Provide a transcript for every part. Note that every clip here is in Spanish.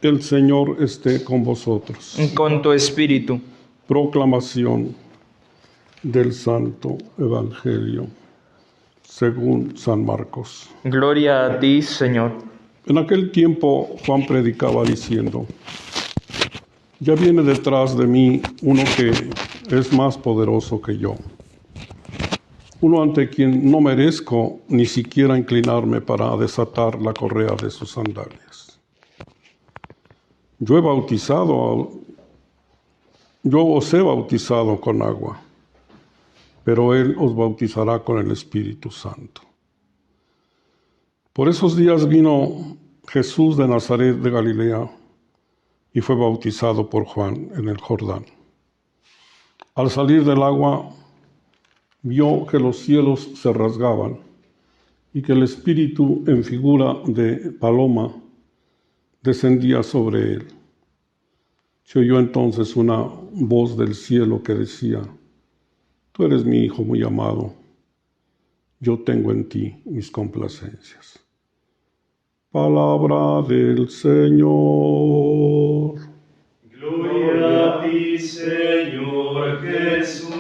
El Señor esté con vosotros. Con tu espíritu. Proclamación del Santo Evangelio según San Marcos. Gloria a ti, Señor. En aquel tiempo Juan predicaba diciendo: Ya viene detrás de mí uno que es más poderoso que yo, uno ante quien no merezco ni siquiera inclinarme para desatar la correa de sus sandalias. Yo os he bautizado con agua, pero Él os bautizará con el Espíritu Santo. Por esos días vino Jesús de Nazaret de Galilea y fue bautizado por Juan en el Jordán. Al salir del agua, vio que los cielos se rasgaban y que el Espíritu en figura de paloma descendía sobre él. Se oyó entonces una voz del cielo que decía: Tú eres mi Hijo muy amado, yo tengo en ti mis complacencias. Palabra del Señor. Gloria a ti, Señor Jesús.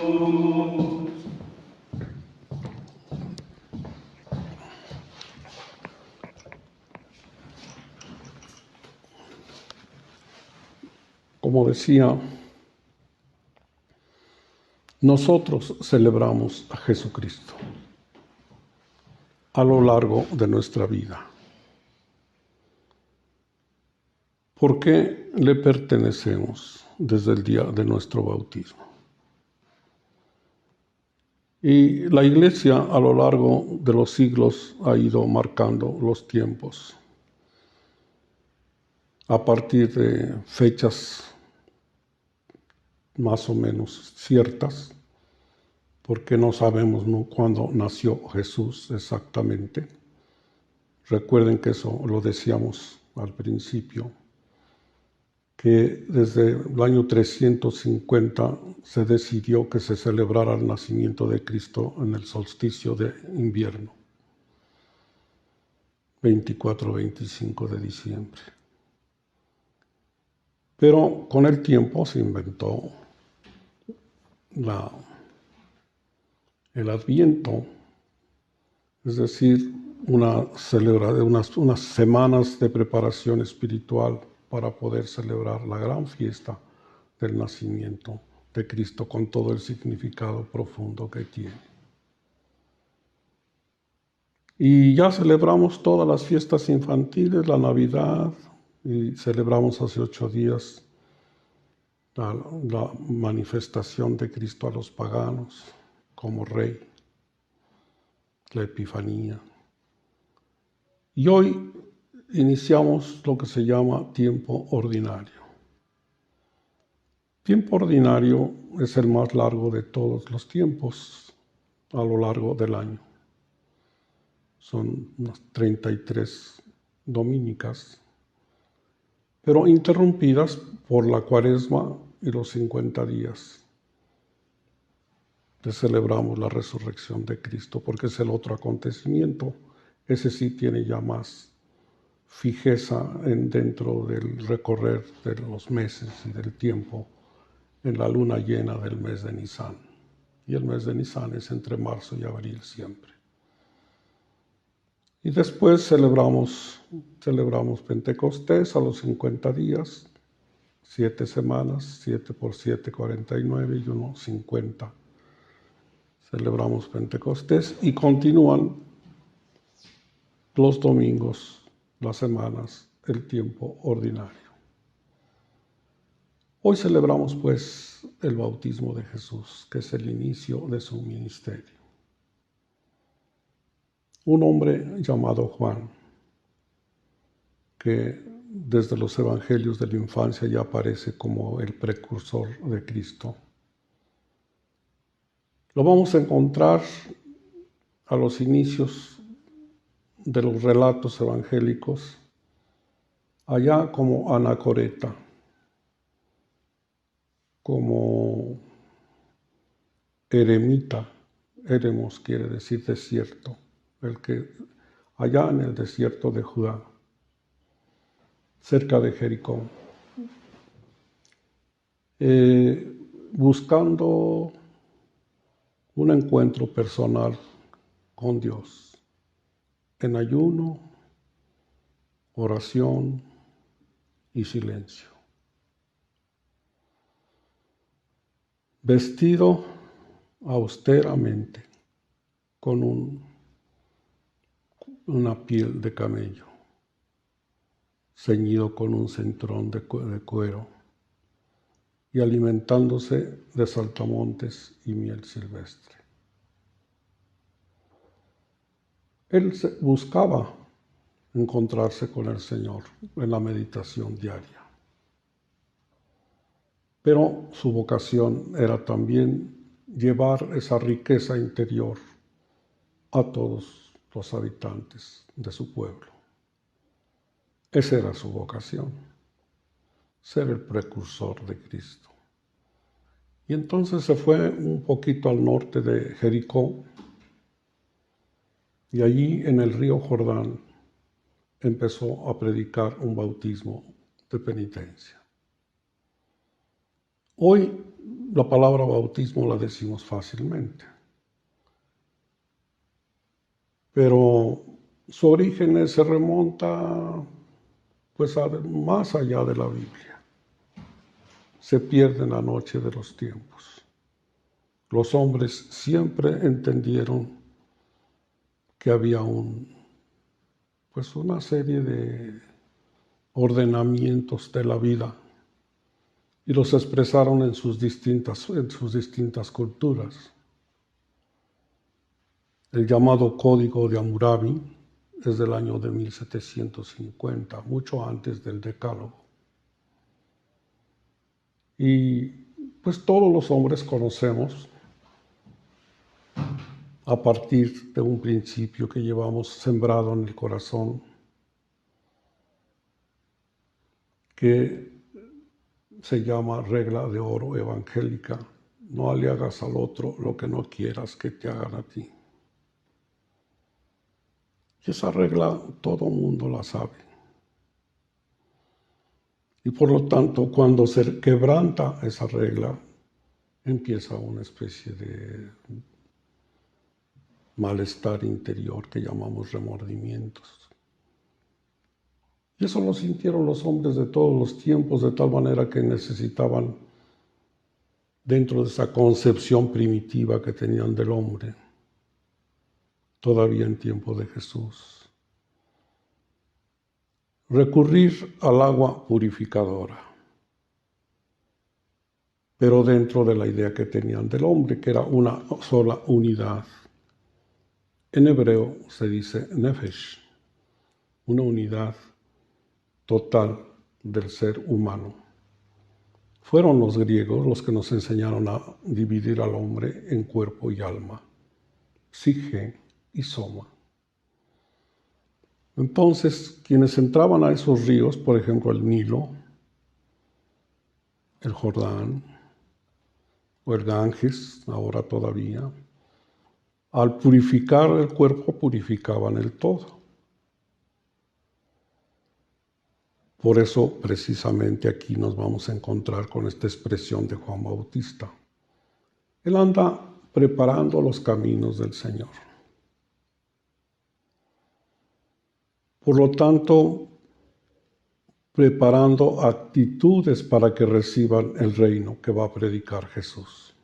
Como decía, nosotros celebramos a Jesucristo a lo largo de nuestra vida. ¿Por qué le pertenecemos desde el día de nuestro bautismo? Y la Iglesia a lo largo de los siglos ha ido marcando los tiempos a partir de fechas más o menos ciertas, porque no sabemos cuándo nació Jesús exactamente. Recuerden que eso lo decíamos al principio, que desde el año 350 se decidió que se celebrara el nacimiento de Cristo en el solsticio de invierno, 24-25 de diciembre. Pero con el tiempo se inventó el Adviento, es decir, unas semanas de preparación espiritual para poder celebrar la gran fiesta del nacimiento de Cristo con todo el significado profundo que tiene. Y ya celebramos todas las fiestas infantiles, la Navidad, y celebramos hace 8 días la manifestación de Cristo a los paganos como Rey, la Epifanía. Y hoy iniciamos lo que se llama tiempo ordinario. Tiempo ordinario es el más largo de todos los tiempos a lo largo del año. Son unas 33 dominicas, pero interrumpidas por la Cuaresma y los 50 días que celebramos la resurrección de Cristo, porque es el otro acontecimiento. Ese sí tiene ya más fijeza dentro del recorrer de los meses y del tiempo en la luna llena del mes de Nisan. Y el mes de Nisan es entre marzo y abril siempre. Y después celebramos Pentecostés a los 50 días, 7 semanas, 7 por 7, 49 y 1, 50. Celebramos Pentecostés y continúan los domingos, las semanas, el tiempo ordinario. Hoy celebramos pues el bautismo de Jesús, que es el inicio de su ministerio. Un hombre llamado Juan, que desde los evangelios de la infancia ya aparece como el precursor de Cristo. Lo vamos a encontrar a los inicios de los relatos evangélicos, allá como anacoreta, como eremita. Eremos quiere decir desierto, allá en el desierto de Judá. cerca de Jericó, buscando un encuentro personal con Dios, en ayuno, oración y silencio. Vestido austeramente con una piel de camello, ceñido con un cinturón de cuero y alimentándose de saltamontes y miel silvestre. Él buscaba encontrarse con el Señor en la meditación diaria. Pero su vocación era también llevar esa riqueza interior a todos los habitantes de su pueblo. Esa era su vocación, ser el precursor de Cristo. Y entonces se fue un poquito al norte de Jericó y allí en el río Jordán empezó a predicar un bautismo de penitencia. Hoy la palabra bautismo la decimos fácilmente, pero su origen se remonta pues más allá de la Biblia. Se pierde en la noche de los tiempos. Los hombres siempre entendieron que había una serie de ordenamientos de la vida y los expresaron en sus distintas culturas. El llamado Código de Hammurabi es del año de 1750, mucho antes del Decálogo. Y pues todos los hombres conocemos, a partir de un principio que llevamos sembrado en el corazón, que se llama regla de oro evangélica: no le hagas al otro lo que no quieras que te hagan a ti. Y esa regla todo mundo la sabe. Y por lo tanto, cuando se quebranta esa regla, empieza una especie de malestar interior que llamamos remordimientos. Y eso lo sintieron los hombres de todos los tiempos, de tal manera que necesitaban, dentro de esa concepción primitiva que tenían del hombre, todavía en tiempo de Jesús, recurrir al agua purificadora, pero dentro de la idea que tenían del hombre, que era una sola unidad. En hebreo se dice nefesh, una unidad total del ser humano. Fueron los griegos los que nos enseñaron a dividir al hombre en cuerpo y alma, psique y soma. Entonces, quienes entraban a esos ríos, por ejemplo el Nilo, el Jordán o el Ganges, ahora todavía, al purificar el cuerpo purificaban el todo. Por eso, precisamente aquí nos vamos a encontrar con esta expresión de Juan Bautista. Él anda preparando los caminos del Señor. Por lo tanto, preparando actitudes para que reciban el reino que va a predicar Jesús.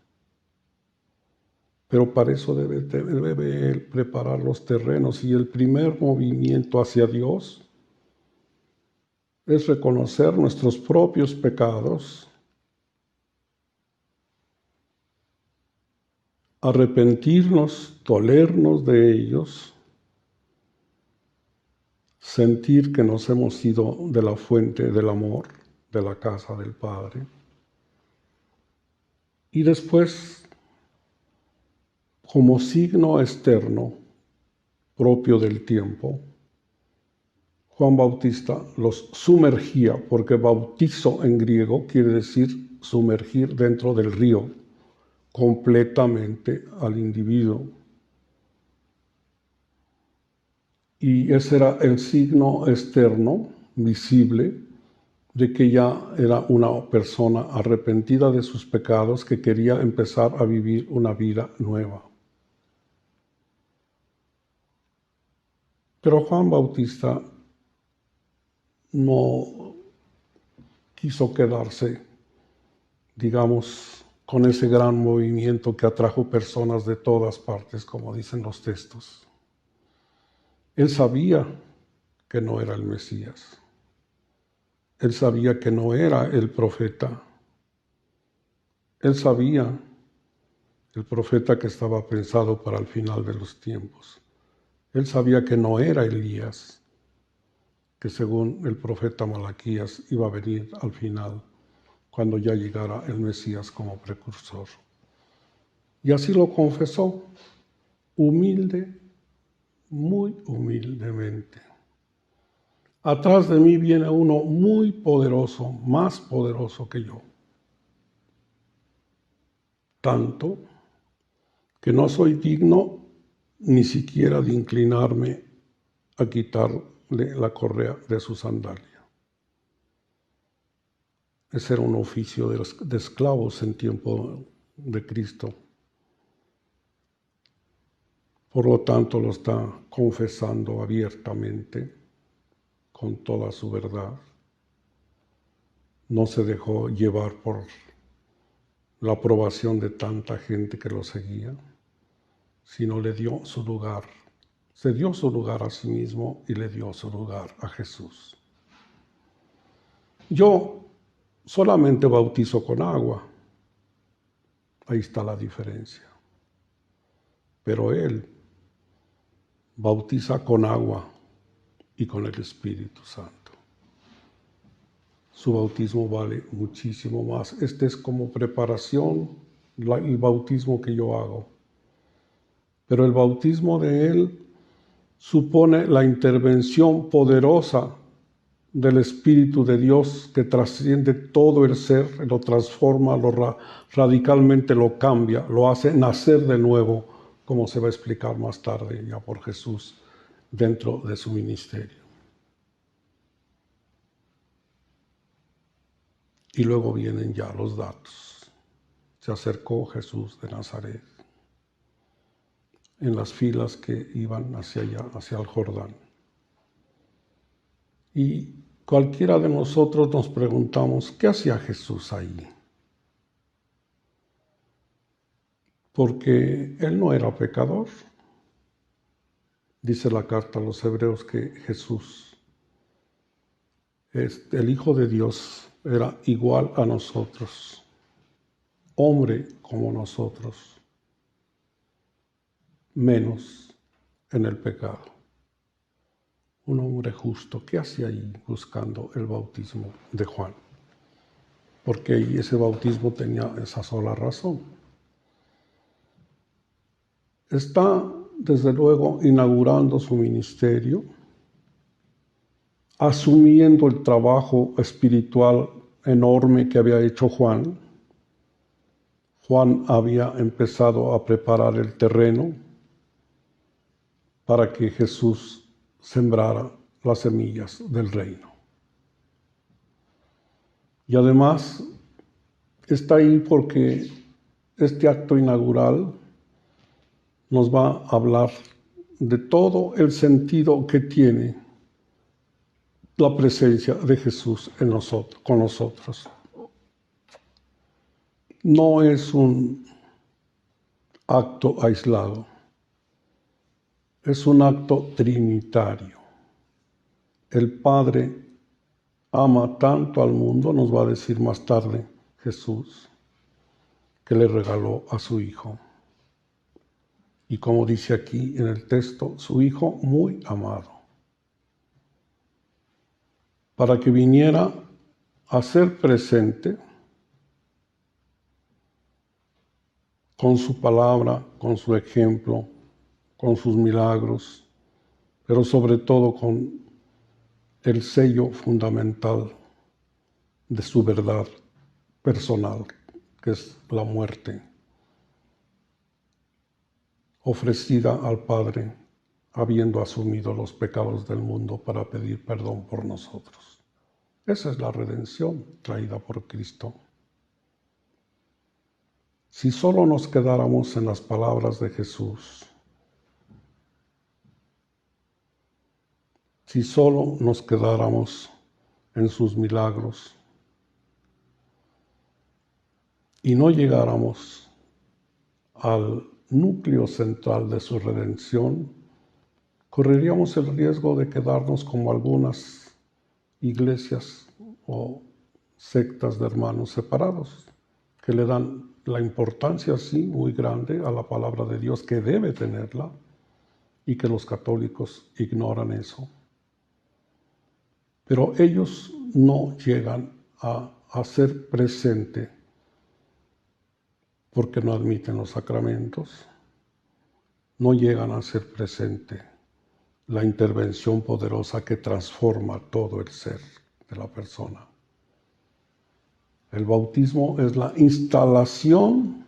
Pero para eso debe Él preparar los terrenos, y el primer movimiento hacia Dios es reconocer nuestros propios pecados, arrepentirnos, dolernos de ellos, sentir que nos hemos ido de la fuente del amor, de la casa del Padre, y después, como signo externo propio del tiempo, Juan Bautista los sumergía, porque bautizo en griego quiere decir sumergir dentro del río completamente al individuo. Y ese era el signo externo, visible, de que ya era una persona arrepentida de sus pecados que quería empezar a vivir una vida nueva. Pero Juan Bautista no quiso quedarse, digamos, con ese gran movimiento que atrajo personas de todas partes, como dicen los textos. Él sabía que no era el Mesías. Él sabía que no era el profeta. Él sabía el profeta que estaba pensado para el final de los tiempos. Él sabía que no era Elías, que según el profeta Malaquías iba a venir al final, cuando ya llegara el Mesías como precursor. Y así lo confesó, humilde, muy humildemente. Atrás de mí viene uno muy poderoso, más poderoso que yo. Tanto que no soy digno ni siquiera de inclinarme a quitarle la correa de su sandalia. Ese era un oficio de esclavos en tiempo de Cristo. Por lo tanto, lo está confesando abiertamente, con toda su verdad. No se dejó llevar por la aprobación de tanta gente que lo seguía, sino le dio su lugar. Se dio su lugar a sí mismo y le dio su lugar a Jesús. Yo solamente bautizo con agua. Ahí está la diferencia. Pero Él bautiza con agua y con el Espíritu Santo. Su bautismo vale muchísimo más. Este es como preparación, el bautismo que yo hago. Pero el bautismo de Él supone la intervención poderosa del Espíritu de Dios que trasciende todo el ser, lo transforma, radicalmente lo cambia, lo hace nacer de nuevo, como se va a explicar más tarde ya por Jesús dentro de su ministerio. Y luego vienen ya los datos. Se acercó Jesús de Nazaret en las filas que iban hacia allá, hacia el Jordán. Y cualquiera de nosotros nos preguntamos, ¿qué hacía Jesús ahí? Porque Él no era pecador. Dice la carta a los Hebreos que Jesús, el Hijo de Dios, era igual a nosotros, hombre como nosotros, menos en el pecado. Un hombre justo, ¿qué hacía ahí buscando el bautismo de Juan? Porque ese bautismo tenía esa sola razón. Está, desde luego, inaugurando su ministerio, asumiendo el trabajo espiritual enorme que había hecho Juan. Juan había empezado a preparar el terreno para que Jesús sembrara las semillas del reino. Y además está ahí porque este acto inaugural nos va a hablar de todo el sentido que tiene la presencia de Jesús en nosotros, con nosotros. No es un acto aislado, es un acto trinitario. El Padre ama tanto al mundo, nos va a decir más tarde Jesús, que le regaló a su Hijo. Y como dice aquí en el texto, su Hijo muy amado, para que viniera a ser presente con su palabra, con su ejemplo, con sus milagros, pero sobre todo con el sello fundamental de su verdad personal, que es la muerte, ofrecida al Padre, habiendo asumido los pecados del mundo para pedir perdón por nosotros. Esa es la redención traída por Cristo. Si solo nos quedáramos en las palabras de Jesús, si solo nos quedáramos en sus milagros y no llegáramos al núcleo central de su redención, correríamos el riesgo de quedarnos como algunas iglesias o sectas de hermanos separados, que le dan la importancia, sí, muy grande a la palabra de Dios, que debe tenerla, y que los católicos ignoran eso. Pero ellos no llegan a hacer presente, porque no admiten los sacramentos, no llegan a hacer presente la intervención poderosa que transforma todo el ser de la persona. El bautismo es la instalación,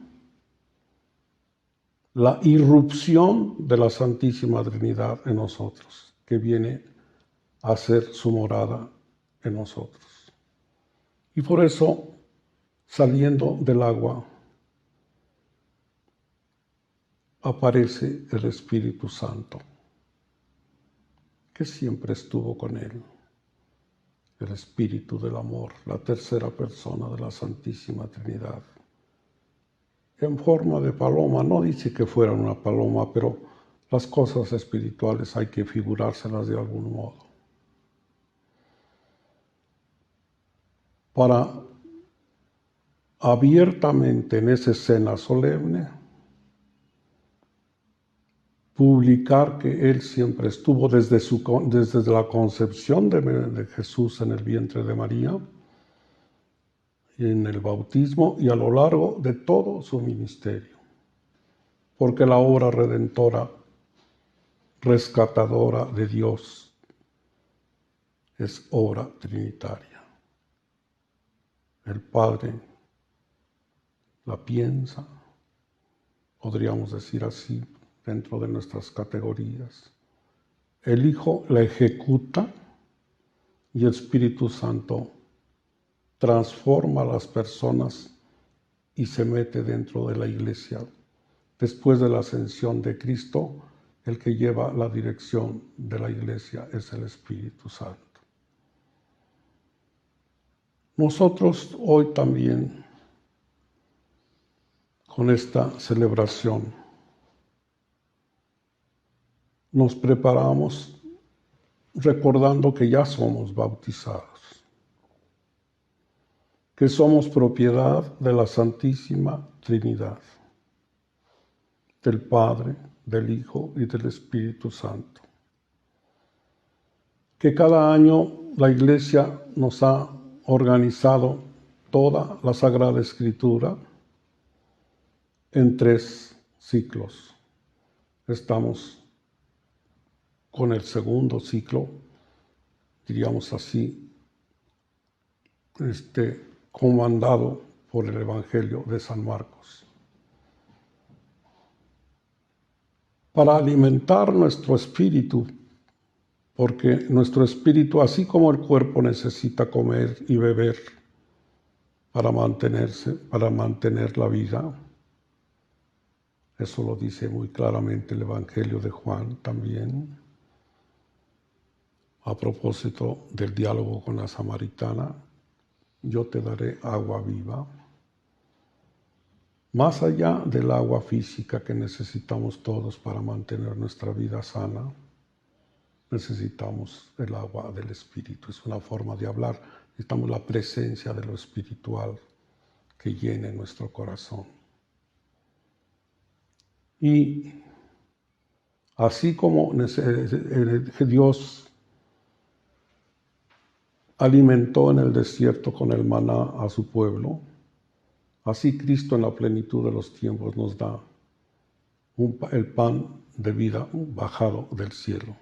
la irrupción de la Santísima Trinidad en nosotros, que viene a ser su morada en nosotros. Y por eso, saliendo del agua, aparece el Espíritu Santo, que siempre estuvo con él. El Espíritu del Amor, la tercera persona de la Santísima Trinidad. En forma de paloma, no dice que fuera una paloma, pero las cosas espirituales hay que figurárselas de algún modo. Para abiertamente en esa escena solemne, publicar que Él siempre estuvo desde la concepción de Jesús en el vientre de María, en el bautismo y a lo largo de todo su ministerio. Porque la obra redentora, rescatadora de Dios, es obra trinitaria. El Padre la piensa, podríamos decir así, dentro de nuestras categorías. El Hijo la ejecuta y el Espíritu Santo transforma a las personas y se mete dentro de la Iglesia. Después de la ascensión de Cristo, el que lleva la dirección de la Iglesia es el Espíritu Santo. Nosotros hoy también, con esta celebración, nos preparamos recordando que ya somos bautizados, que somos propiedad de la Santísima Trinidad, del Padre, del Hijo y del Espíritu Santo. Que cada año la Iglesia nos ha organizado toda la Sagrada Escritura en 3 ciclos. Estamos con el segundo ciclo, diríamos así, comandado por el Evangelio de San Marcos. Para alimentar nuestro espíritu, porque nuestro espíritu, así como el cuerpo, necesita comer y beber para mantenerse, para mantener la vida. Eso lo dice muy claramente el Evangelio de Juan también. A propósito del diálogo con la samaritana, yo te daré agua viva. Más allá del agua física que necesitamos todos para mantener nuestra vida sana, necesitamos el agua del Espíritu. Es una forma de hablar. Necesitamos la presencia de lo espiritual que llene nuestro corazón. Y así como Dios alimentó en el desierto con el maná a su pueblo, así Cristo en la plenitud de los tiempos nos da el pan de vida bajado del cielo.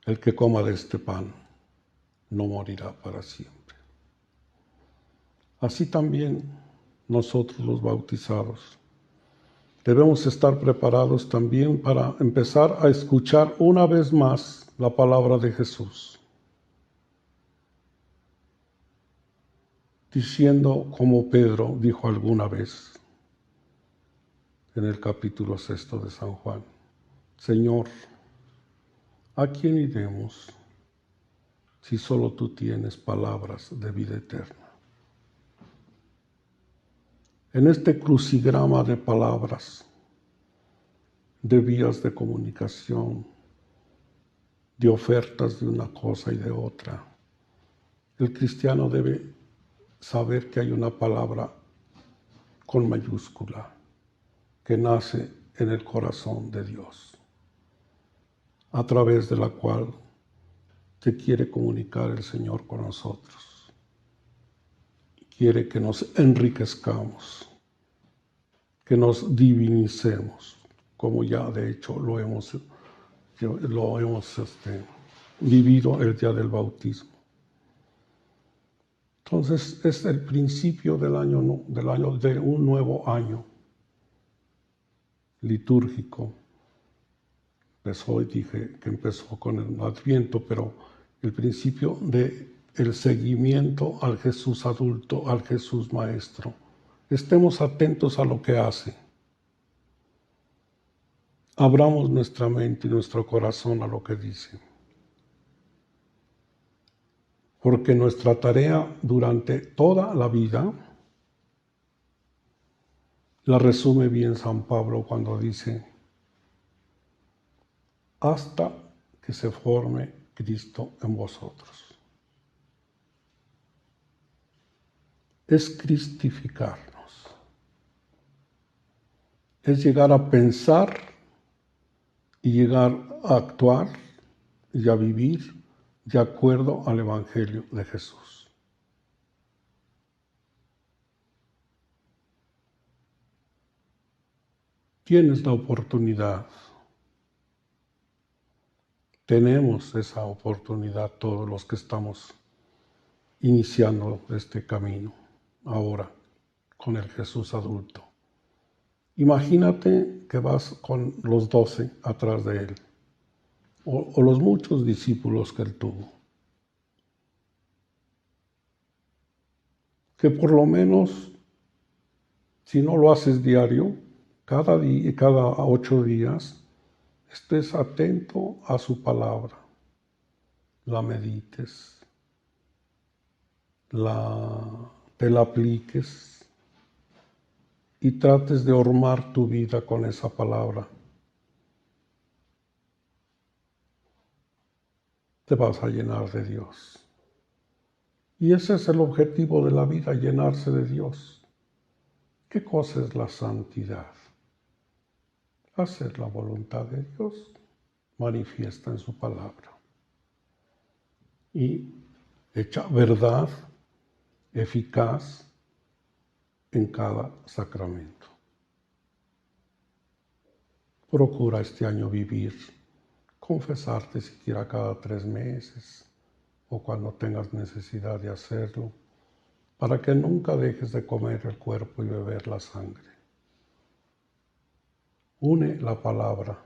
El que coma de este pan no morirá para siempre. Así también nosotros los bautizados debemos estar preparados también para empezar a escuchar una vez más la palabra de Jesús. diciendo como Pedro dijo alguna vez en el capítulo 6 de San Juan: Señor, ¿a quién iremos si solo tú tienes palabras de vida eterna? En este crucigrama de palabras, de vías de comunicación, de ofertas de una cosa y de otra, el cristiano debe saber que hay una palabra con mayúscula que nace en el corazón de Dios, a través de la cual se quiere comunicar el Señor con nosotros. Quiere que nos enriquezcamos, que nos divinicemos, como ya de hecho lo hemos vivido el día del bautismo. Entonces es el principio de un nuevo año litúrgico. Hoy dije que empezó con el Adviento, pero el principio del seguimiento al Jesús adulto, al Jesús maestro. Estemos atentos a lo que hace. Abramos nuestra mente y nuestro corazón a lo que dice. Porque nuestra tarea durante toda la vida la resume bien San Pablo cuando dice: hasta que se forme Cristo en vosotros. Es cristificarnos. Es llegar a pensar y llegar a actuar y a vivir de acuerdo al Evangelio de Jesús. Tienes la oportunidad. Tenemos esa oportunidad todos los que estamos iniciando este camino ahora con el Jesús adulto. Imagínate que vas con los 12 atrás de él, o los muchos discípulos que él tuvo. Que por lo menos, si no lo haces diario, cada 8 días, estés atento a su palabra, la medites, te la apliques y trates de ormar tu vida con esa palabra. Te vas a llenar de Dios. Y ese es el objetivo de la vida, llenarse de Dios. ¿Qué cosa es la santidad? Hacer la voluntad de Dios manifiesta en su palabra y hecha verdad eficaz en cada sacramento. Procura este año vivir, confesarte siquiera cada 3 meses o cuando tengas necesidad de hacerlo, para que nunca dejes de comer el cuerpo y beber la sangre. Une la palabra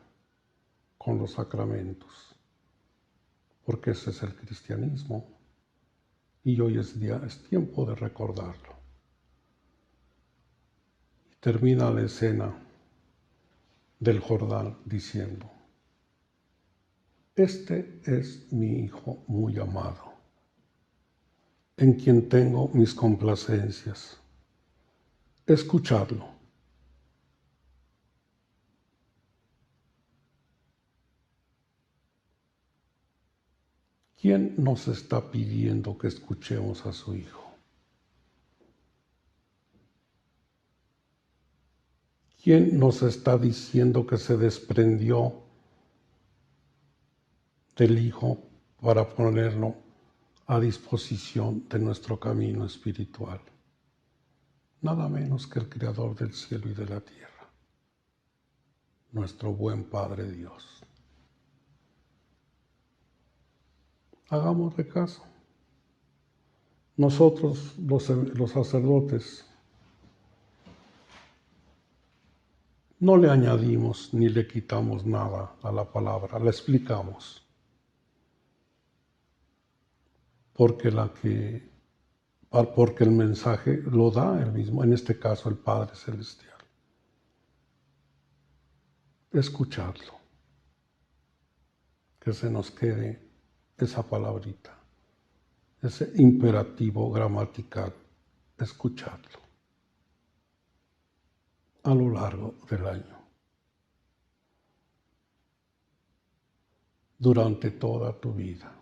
con los sacramentos, porque ese es el cristianismo, y hoy es tiempo de recordarlo. Y termina la escena del Jordán diciendo: este es mi Hijo muy amado, en quien tengo mis complacencias. Escuchadlo. ¿Quién nos está pidiendo que escuchemos a su Hijo? ¿Quién nos está diciendo que se desprendió del Hijo para ponerlo a disposición de nuestro camino espiritual? Nada menos que el Creador del cielo y de la tierra, nuestro buen Padre Dios. Hagámosle caso. Nosotros, los sacerdotes, no le añadimos ni le quitamos nada a la palabra, la explicamos. Porque la que porque el mensaje lo da el mismo, en este caso el Padre Celestial. Escucharlo, que se nos quede esa palabrita, ese imperativo gramatical, escucharlo a lo largo del año, durante toda tu vida,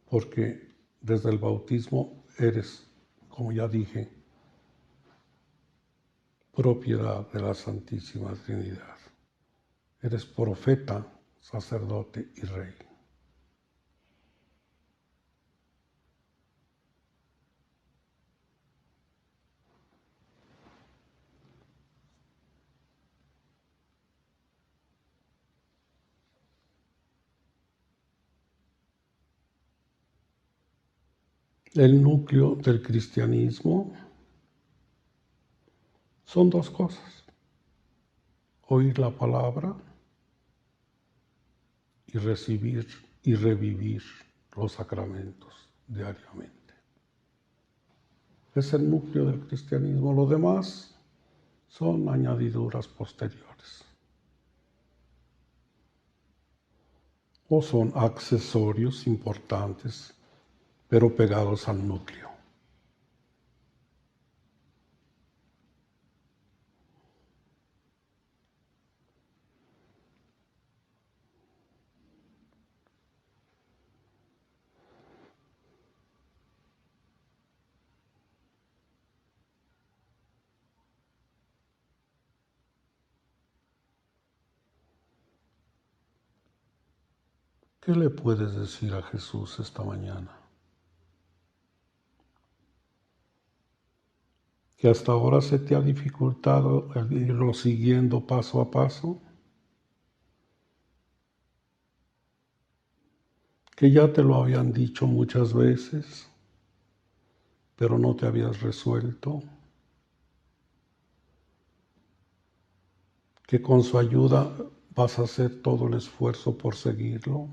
porque desde el bautismo eres, como ya dije, propiedad de la Santísima Trinidad. Eres profeta, sacerdote y rey. El núcleo del cristianismo son dos cosas: oír la palabra y recibir y revivir los sacramentos diariamente. Es el núcleo del cristianismo. Lo demás son añadiduras posteriores o son accesorios importantes, pero pegados al núcleo. ¿Qué le puedes decir a Jesús esta mañana? ¿Que hasta ahora se te ha dificultado el irlo siguiendo paso a paso? ¿Que ya te lo habían dicho muchas veces, pero no te habías resuelto? ¿Que con su ayuda vas a hacer todo el esfuerzo por seguirlo?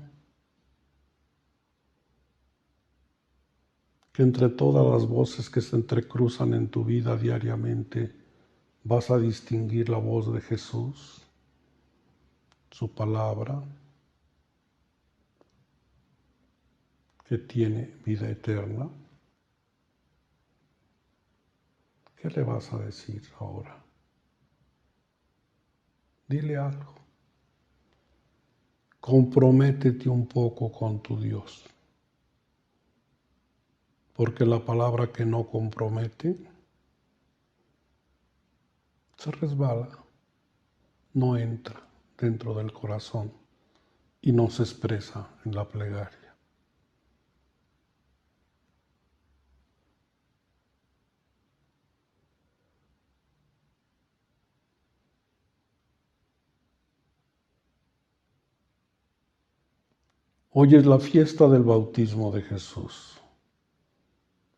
Que entre todas las voces que se entrecruzan en tu vida diariamente vas a distinguir la voz de Jesús, su palabra, que tiene vida eterna. ¿Qué le vas a decir ahora? Dile algo. Comprométete un poco con tu Dios, porque la palabra que no compromete se resbala, no entra dentro del corazón y no se expresa en la plegaria. Hoy es la fiesta del bautismo de Jesús,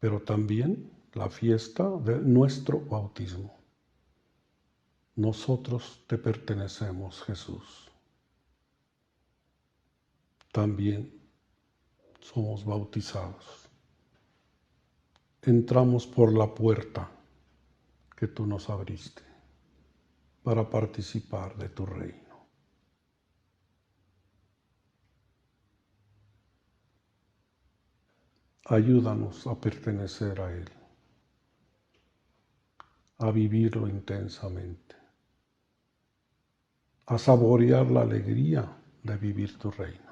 pero también la fiesta de nuestro bautismo. Nosotros te pertenecemos, Jesús. También somos bautizados. Entramos por la puerta que tú nos abriste para participar de tu reino. Ayúdanos a pertenecer a Él, a vivirlo intensamente, a saborear la alegría de vivir tu reino.